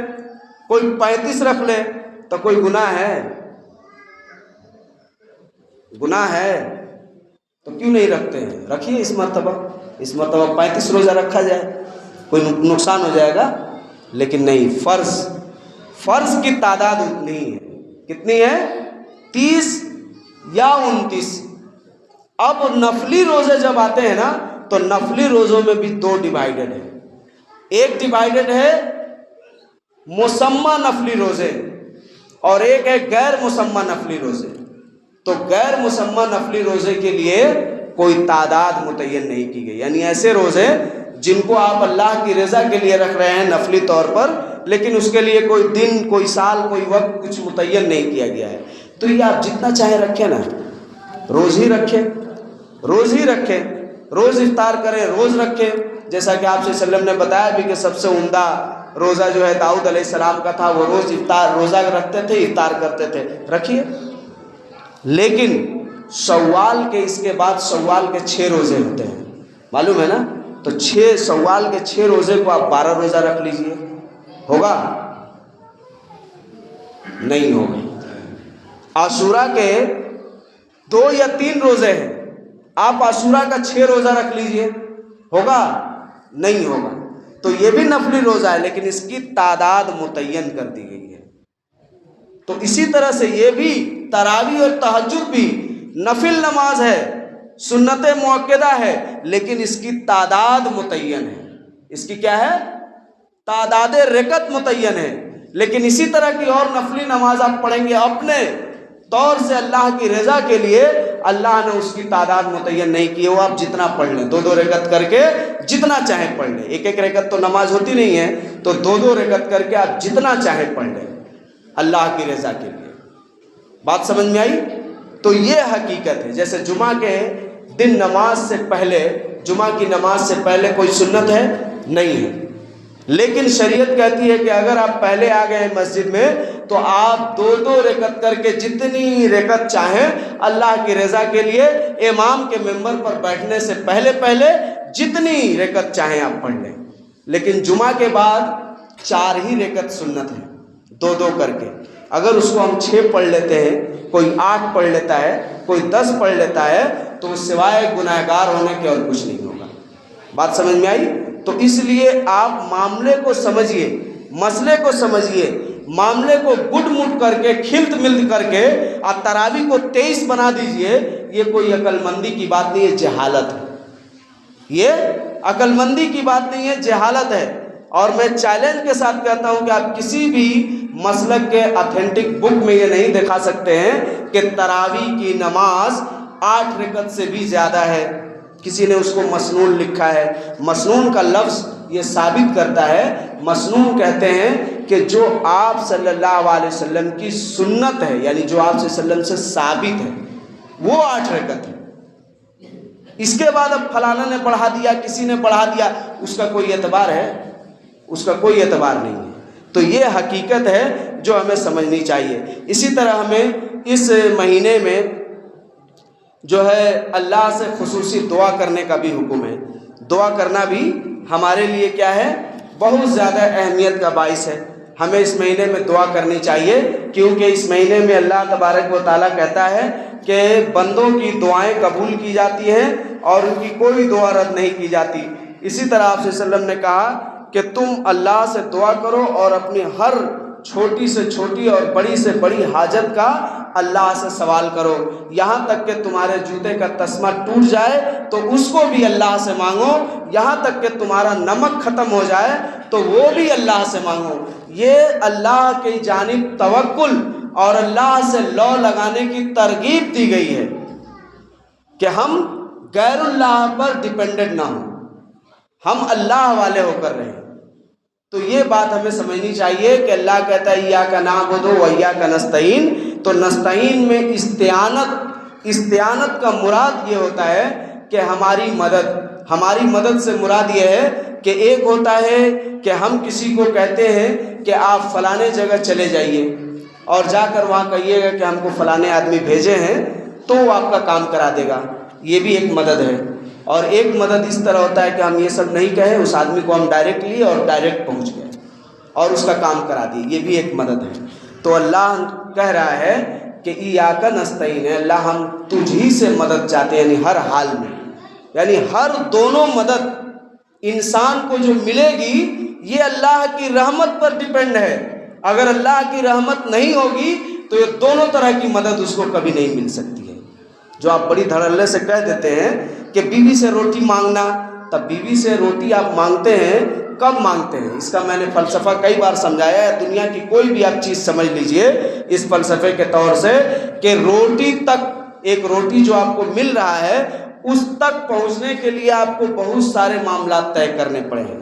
کوئی 35 رکھ لیں تو کوئی گناہ ہے؟ گناہ ہے تو کیوں نہیں رکھتے ہیں؟ رکھیے اس مرتبہ 35 روزہ رکھا جائے، کوئی نقصان ہو جائے گا؟ لیکن نہیں، فرض کی تعداد اتنی ہے، کتنی ہے؟ 30 یا 29۔ اب نفلی روزے جب آتے ہیں نا تو نفلی روزوں میں بھی 2 ڈیوائیڈڈ ہیں۔ ایک ڈیوائیڈڈ ہے مسمى نفلی روزے، اور ایک ہے غیر مسمى نفلی روزے۔ تو غیر مسمى نفلی روزے کے لیے کوئی تعداد متعین نہیں کی گئی، یعنی ایسے روزے جن کو آپ اللہ کی رضا کے لیے رکھ رہے ہیں نفلی طور پر، لیکن اس کے لیے کوئی دن، کوئی سال، کوئی وقت کچھ متعین نہیں کیا گیا ہے۔ تو یہ آپ جتنا چاہیں رکھیں نا، روز ہی رکھیں، روز افطار کریں، روز رکھیں، جیسا کہ آپ صلی اللہ علیہ وسلم نے بتایا بھی کہ سب سے عمدہ روزہ جو ہے داؤد علیہ السلام کا تھا، وہ روز روزہ رکھتے تھے، افطار کرتے تھے، رکھیے۔ لیکن شوال کے اس کے بعد شوال کے 6 روزے ہوتے ہیں، معلوم ہے نا؟ تو شوال کے 6 روزے کو آپ 12 روزہ رکھ لیجئے، ہوگا؟ نہیں ہوگا۔ عاشورہ کے 2 یا 3 روزے ہیں، آپ عاشورہ کا 6 روزہ رکھ لیجئے، ہوگا؟ نہیں ہوگا۔ تو یہ بھی نفلی روزہ ہے، لیکن اس کی تعداد متعین کر دی گئی ہے۔ تو اسی طرح سے یہ بھی تراویح اور تہجد بھی نفل نماز ہے، سنت مؤکدہ ہے، لیکن اس کی تعداد متعین ہے۔ اس کی کیا ہے؟ تعداد رکعت متعین ہے۔ لیکن اسی طرح کی اور نفلی نماز آپ پڑھیں گے اپنے طور سے اللہ کی رضا کے لیے، اللہ نے اس کی تعداد متعین نہیں کی ہے، وہ آپ جتنا پڑھ لیں، 2 رکعت کر کے جتنا چاہیں پڑھ لیں۔ 1 رکعت تو نماز ہوتی نہیں ہے، تو 2 رکعت کر کے آپ جتنا چاہیں پڑھ لیں اللہ کی رضا کے لیے۔ بات سمجھ میں آئی؟ تو یہ حقیقت ہے۔ جیسے جمعہ کے دن نماز سے پہلے، جمعہ کی نماز سے پہلے کوئی سنت ہے؟ نہیں ہے، لیکن شریعت کہتی ہے کہ اگر آپ پہلے آ گئے مسجد میں تو آپ 2 رکعت کر کے جتنی رکعت چاہیں اللہ کی رضا کے لیے امام کے ممبر پر بیٹھنے سے پہلے جتنی رکعت چاہیں آپ پڑھ لیں۔ لیکن جمعہ کے بعد 4 ہی رکعت سنت ہے، 2 کر کے۔ اگر اس کو ہم 6 پڑھ لیتے ہیں، کوئی 8 پڑھ لیتا ہے، کوئی 10 پڑھ لیتا ہے، تو سوائے گنہگار ہونے کے اور کچھ نہیں ہوگا۔ بات سمجھ میں آئی؟ تو اس لیے آپ معاملے کو سمجھیے، مسئلے کو سمجھیے، معاملے کو گڈ مڈ کر کے، کھلت ملت کر کے آپ تراویح کو 23 بنا دیجئے۔ یہ کوئی عقل مندی کی بات نہیں ہے، جہالت ہے۔ یہ عقل مندی کی بات نہیں ہے، جہالت ہے۔ اور میں چیلنج کے ساتھ کہتا ہوں کہ آپ کسی بھی مسلک کے اتھینٹک بک میں یہ نہیں دکھا سکتے ہیں کہ تراویح کی نماز 8 رکعت سے بھی زیادہ ہے۔ کسی نے اس کو مسنون لکھا ہے۔ مسنون کا لفظ یہ ثابت کرتا ہے، مسنون کہتے ہیں کہ جو آپ صلی اللہ علیہ وسلم کی سنت ہے، یعنی جو آپ صلی اللہ علیہ وسلم سے ثابت ہے، وہ 8 رکعت ہے۔ اس کے بعد اب فلانا نے بڑھا دیا، کسی نے بڑھا دیا، اس کا کوئی اعتبار ہے؟ اس کا کوئی اعتبار نہیں ہے۔ تو یہ حقیقت ہے جو ہمیں سمجھنی چاہیے۔ اسی طرح ہمیں اس مہینے میں جو ہے اللہ سے خصوصی دعا کرنے کا بھی حکم ہے۔ دعا کرنا بھی ہمارے لیے کیا ہے؟ بہت زیادہ اہمیت کا باعث ہے۔ ہمیں اس مہینے میں دعا کرنی چاہیے، کیونکہ اس مہینے میں اللہ تبارک و تعالیٰ کہتا ہے کہ بندوں کی دعائیں قبول کی جاتی ہیں اور ان کی کوئی دعا رد نہیں کی جاتی۔ اسی طرح آپ صلی اللہ علیہ وسلم نے کہا کہ تم اللہ سے دعا کرو اور اپنی ہر چھوٹی سے چھوٹی اور بڑی سے بڑی حاجت کا اللہ سے سوال کرو، یہاں تک کہ تمہارے جوتے کا تسمہ ٹوٹ جائے تو اس کو بھی اللہ سے مانگو، یہاں تک کہ تمہارا نمک ختم ہو جائے تو وہ بھی اللہ سے مانگو۔ یہ اللہ کی جانب توکل اور اللہ سے لو لگانے کی ترغیب دی گئی ہے کہ ہم غیر اللہ پر ڈیپینڈنٹ نہ ہوں، ہم اللہ والے ہو کر رہیں۔ تو یہ بات ہمیں سمجھنی چاہیے کہ اللہ کہتا ہے ایاک نعبد و ایاک نستعین، تو نستعین میں استعانت کا مراد یہ ہوتا ہے کہ ہماری مدد سے مراد یہ ہے کہ ایک ہوتا ہے کہ ہم کسی کو کہتے ہیں کہ آپ فلانے جگہ چلے جائیے اور جا کر وہاں کہیے گا کہ ہم کو فلانے آدمی بھیجے ہیں تو وہ آپ کا کام کرا دے گا، یہ بھی ایک مدد ہے۔ اور ایک مدد اس طرح ہوتا ہے کہ ہم یہ سب نہیں کہیں، اس آدمی کو ہم ڈائریکٹ لیے اور ڈائریکٹ پہنچ گئے اور اس کا کام کرا دیے، یہ بھی ایک مدد ہے۔ تو اللہ کہہ رہا ہے کہ ایاک نستعین ہے، اللہ ہم تجھ ہی سے مدد چاہتے ہیں، یعنی ہر حال میں، یعنی ہر دونوں مدد انسان کو جو ملے گی یہ اللہ کی رحمت پر ڈیپینڈ ہے۔ اگر اللہ کی رحمت نہیں ہوگی تو یہ دونوں طرح کی مدد اس کو کبھی نہیں مل سکتی ہے۔ جو آپ بڑی دھڑلے سے کہہ دیتے ہیں کہ بیوی سے روٹی مانگنا، تب بیوی سے روٹی آپ مانگتے ہیں کب مانگتے ہیں؟ اس کا میں نے فلسفہ کئی بار سمجھایا ہے۔ دنیا کی کوئی بھی آپ چیز سمجھ لیجئے اس فلسفے کے طور سے کہ روٹی تک، ایک روٹی جو آپ کو مل رہا ہے اس تک پہنچنے کے لیے آپ کو بہت سارے معاملات طے کرنے پڑے ہیں،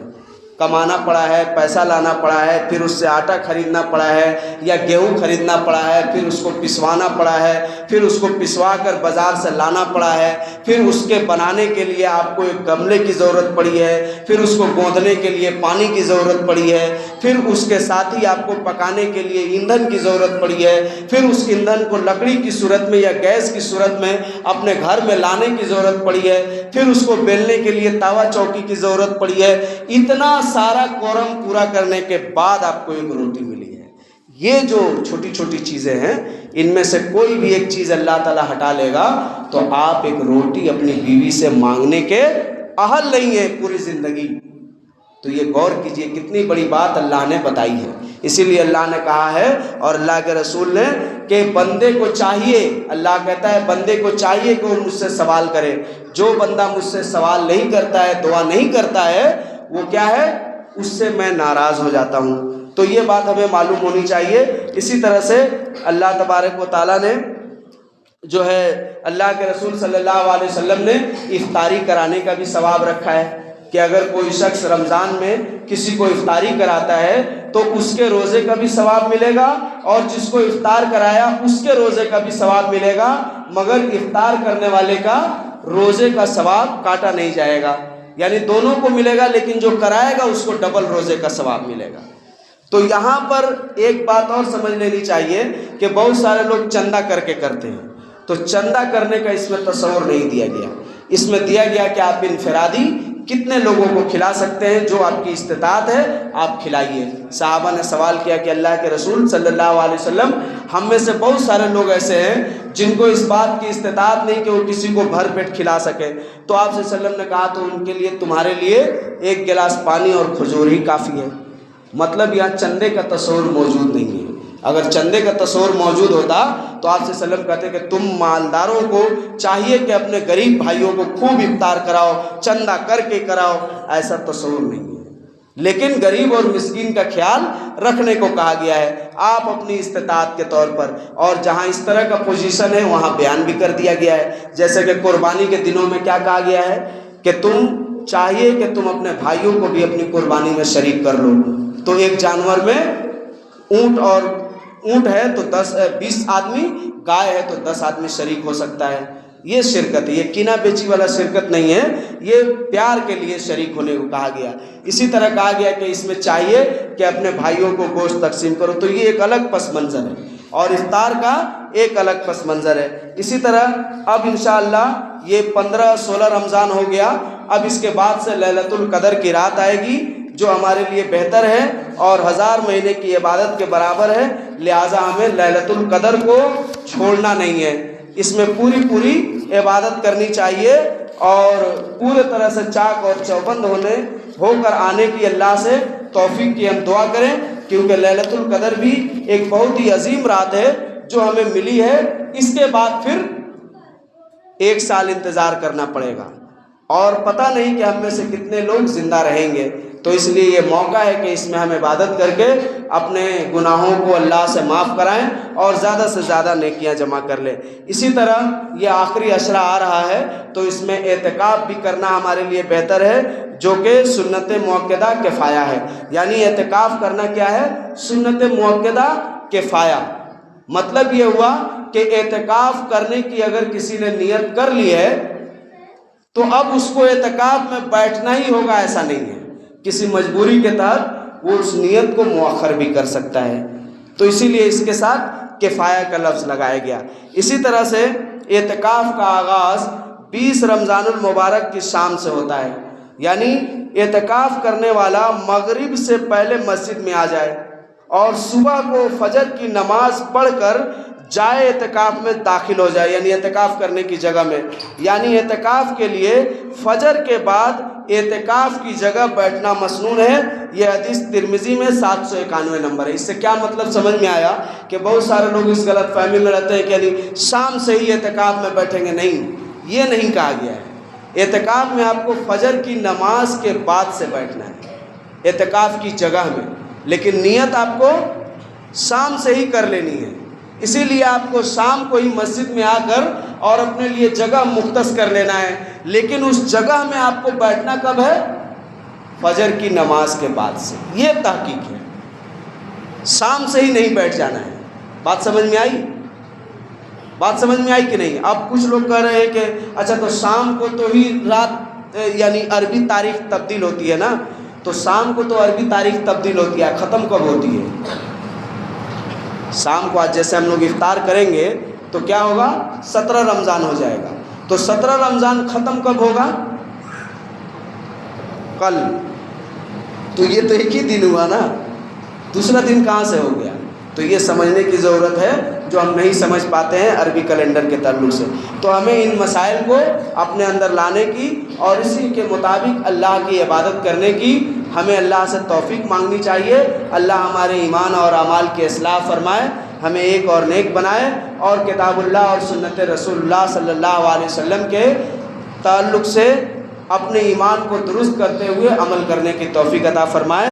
کمانا پڑا ہے، پیسہ لانا پڑا ہے، پھر اس سے آٹا خریدنا پڑا ہے یا گیہوں خریدنا پڑا ہے، پھر اس کو پسوانا پڑا ہے، پھر اس کو پسوا کر بازار سے لانا پڑا ہے، پھر اس کے بنانے کے لیے آپ کو ایک گملے کی ضرورت پڑی ہے، پھر اس کو گوندنے کے لیے پانی کی ضرورت پڑی ہے، پھر اس کے ساتھ ہی آپ کو پکانے کے لیے ایندھن کی ضرورت پڑی ہے، پھر اس ایندھن کو لکڑی کی صورت میں یا گیس کی صورت میں اپنے گھر میں لانے کی ضرورت پڑی ہے، پھر اس کو بیلنے کے لیے توا چوکی کی ضرورت پڑی ہے۔ اتنا سارا کورم پورا کرنے کے بعد آپ کو ایک روٹی ملی ہے۔ یہ جو چھوٹی چھوٹی چیزیں ہیں ان میں سے کوئی بھی ایک چیز اللہ تعالیٰ ہٹا لے گا تو آپ ایک روٹی اپنی بیوی سے مانگنے کے اہل نہیں ہیں پوری زندگی۔ تو یہ غور کیجئے کتنی بڑی بات اللہ نے بتائی ہے۔ اسی لیے اللہ نے کہا ہے اور اللہ کے رسول نے کہ بندے کو چاہیے، اللہ کہتا ہے بندے کو چاہیے کہ وہ مجھ سے سوال کرے۔ جو بندہ مجھ سے سوال نہیں کرتا ہے، دعا نہیں کرتا ہے، وہ کیا ہے؟ اس سے میں ناراض ہو جاتا ہوں۔ تو یہ بات ہمیں معلوم ہونی چاہیے۔ اسی طرح سے اللہ تبارک و تعالیٰ نے جو ہے اللہ کے رسول صلی اللہ علیہ وسلم نے افطاری کرانے کا بھی ثواب رکھا ہے کہ اگر کوئی شخص رمضان میں کسی کو افطاری کراتا ہے تو اس کے روزے کا بھی ثواب ملے گا اور جس کو افطار کرایا اس کے روزے کا بھی ثواب ملے گا، مگر افطار کرنے والے کا روزے کا ثواب کاٹا نہیں جائے گا، یعنی دونوں کو ملے گا لیکن جو کرائے گا اس کو ڈبل روزے کا ثواب ملے گا۔ تو یہاں پر ایک بات اور سمجھ لینی چاہیے کہ بہت سارے لوگ چندہ کر کے کرتے ہیں، تو چندہ کرنے کا اس میں تصور نہیں دیا گیا، اس میں دیا گیا کہ آپ انفرادی کتنے لوگوں کو کھلا سکتے ہیں، جو آپ کی استطاعت ہے آپ کھلائیے۔ صحابہ نے سوال کیا کہ اللہ کے رسول صلی اللہ علیہ وسلم ہم میں سے بہت سارے لوگ ایسے ہیں جن کو اس بات کی استطاعت نہیں کہ وہ کسی کو بھر پیٹ کھلا سکے، تو آپ صلی اللہ علیہ وسلم نے کہا تو ان کے لیے تمہارے لیے ایک گلاس پانی اور کھجور ہی کافی ہے۔ مطلب یہاں چندے کا تصور موجود نہیں ہے۔ اگر چندے کا تصور موجود ہوتا تو آپ سے وسلم کہتے کہ تم مالداروں کو چاہیے کہ اپنے غریب بھائیوں کو خوب افطار کراؤ، چندہ کر کے کراؤ، ایسا تصور نہیں ہے۔ لیکن غریب اور مسکین کا خیال رکھنے کو کہا گیا ہے آپ اپنی استطاعت کے طور پر، اور جہاں اس طرح کا پوزیشن ہے وہاں بیان بھی کر دیا گیا ہے۔ جیسے کہ قربانی کے دنوں میں کیا کہا گیا ہے کہ تم چاہیے کہ تم اپنے بھائیوں کو بھی اپنی قربانی میں شریک کر لو۔ تو ایک جانور میں اونٹ ہے تو 20 آدمی، گائے ہے تو 10 آدمی شریک ہو سکتا ہے۔ یہ شرکت ہے، یہ کینہ بیچی والا شرکت نہیں ہے، یہ پیار کے لیے شریک ہونے کو کہا گیا۔ اسی طرح کہا گیا کہ اس میں چاہیے کہ اپنے بھائیوں کو گوشت تقسیم کرو، تو یہ ایک الگ پس منظر ہے، اور افطار کا ایک الگ پس منظر ہے۔ اسی طرح اب انشاءاللہ یہ 15-16 رمضان ہو گیا، اب اس کے بعد سے لیلۃ القدر کی رات آئے گی جو ہمارے لیے بہتر ہے اور 1000 مہینے کی عبادت کے برابر ہے، لہٰذا ہمیں لیلۃ القدر کو چھوڑنا نہیں ہے، اس میں پوری عبادت کرنی چاہیے اور پورے طرح سے چاک اور چوبند ہو کر آنے کی اللہ سے توفیق کی ہم دعا کریں، کیونکہ لیلۃ القدر بھی ایک بہت ہی عظیم رات ہے جو ہمیں ملی ہے اس کے بعد پھر 1 سال انتظار کرنا پڑے گا، اور پتہ نہیں کہ ہم میں سے کتنے لوگ زندہ رہیں گے۔ تو اس لیے یہ موقع ہے کہ اس میں ہم عبادت کر کے اپنے گناہوں کو اللہ سے معاف کرائیں اور زیادہ سے زیادہ نیکیاں جمع کر لیں۔ اسی طرح یہ آخری عشرہ آ رہا ہے تو اس میں اعتکاف بھی کرنا ہمارے لیے بہتر ہے، جو کہ سنت مؤکدہ کفایہ ہے۔ یعنی اعتکاف کرنا کیا ہے؟ سنت مؤکدہ کفایہ۔ مطلب یہ ہوا کہ اعتکاف کرنے کی اگر کسی نے نیت کر لی ہے تو اب اس کو اعتکاف میں بیٹھنا ہی ہوگا، ایسا نہیں ہے۔ کسی مجبوری کے تحت وہ اس نیت کو مؤخر بھی کر سکتا ہے، تو اسی لیے اس کے ساتھ کفایہ کا لفظ لگایا گیا۔ اسی طرح سے اعتکاف کا آغاز 20 رمضان المبارک کی شام سے ہوتا ہے، یعنی اعتکاف کرنے والا مغرب سے پہلے مسجد میں آ جائے اور صبح کو فجر کی نماز پڑھ کر جائے اعتکاف میں داخل ہو جائے، یعنی اعتکاف کرنے کی جگہ میں۔ یعنی اعتکاف کے لیے فجر کے بعد اعتکاف کی جگہ بیٹھنا مسنون ہے۔ یہ حدیث ترمذی میں 791 نمبر ہے۔ اس سے کیا مطلب سمجھ میں آیا کہ بہت سارے لوگ اس غلط فہمی میں رہتے ہیں کہ یعنی شام سے ہی اعتکاف میں بیٹھیں گے۔ نہیں، یہ نہیں کہا گیا ہے۔ اعتکاف میں آپ کو فجر کی نماز کے بعد سے بیٹھنا ہے اعتکاف کی جگہ میں، لیکن نیت آپ کو شام سے ہی کر لینی ہے۔ اسی لیے آپ کو شام کو ہی مسجد میں آ کر اور اپنے لیے جگہ مختص کر لینا ہے، لیکن اس جگہ میں آپ کو بیٹھنا کب ہے؟ فجر کی نماز کے بعد سے۔ یہ تحقیق ہے، شام سے ہی نہیں بیٹھ جانا ہے۔ بات سمجھ میں آئی؟ بات سمجھ میں آئی کہ نہیں؟ اب کچھ لوگ کہہ رہے ہیں کہ اچھا تو شام کو تو ہی رات یعنی عربی تاریخ تبدیل ہوتی ہے نا، تو شام کو تو عربی تاریخ تبدیل ہوتی ہے، ختم کب ہوتی ہے؟ شام کو آج جیسے ہم لوگ افطار کریں گے تو کیا ہوگا؟ 17 رمضان ہو جائے گا، تو 17 رمضان ختم کب ہوگا؟ کل۔ تو یہ تو ایک ہی دن ہوا نا، دوسرا دن کہاں سے ہو گیا؟ تو یہ سمجھنے کی ضرورت ہے جو ہم نہیں سمجھ پاتے ہیں عربی کیلنڈر کے تعلق سے۔ تو ہمیں ان مسائل کو اپنے اندر لانے کی اور اسی کے مطابق اللہ کی عبادت کرنے کی ہمیں اللہ سے توفیق مانگنی چاہیے۔ اللہ ہمارے ایمان اور اعمال کی اصلاح فرمائے، ہمیں ایک اور نیک بنائے، اور کتاب اللہ اور سنت رسول اللہ صلی اللہ علیہ وسلم کے تعلق سے اپنے ایمان کو درست کرتے ہوئے عمل کرنے کی توفیق عطا فرمائے۔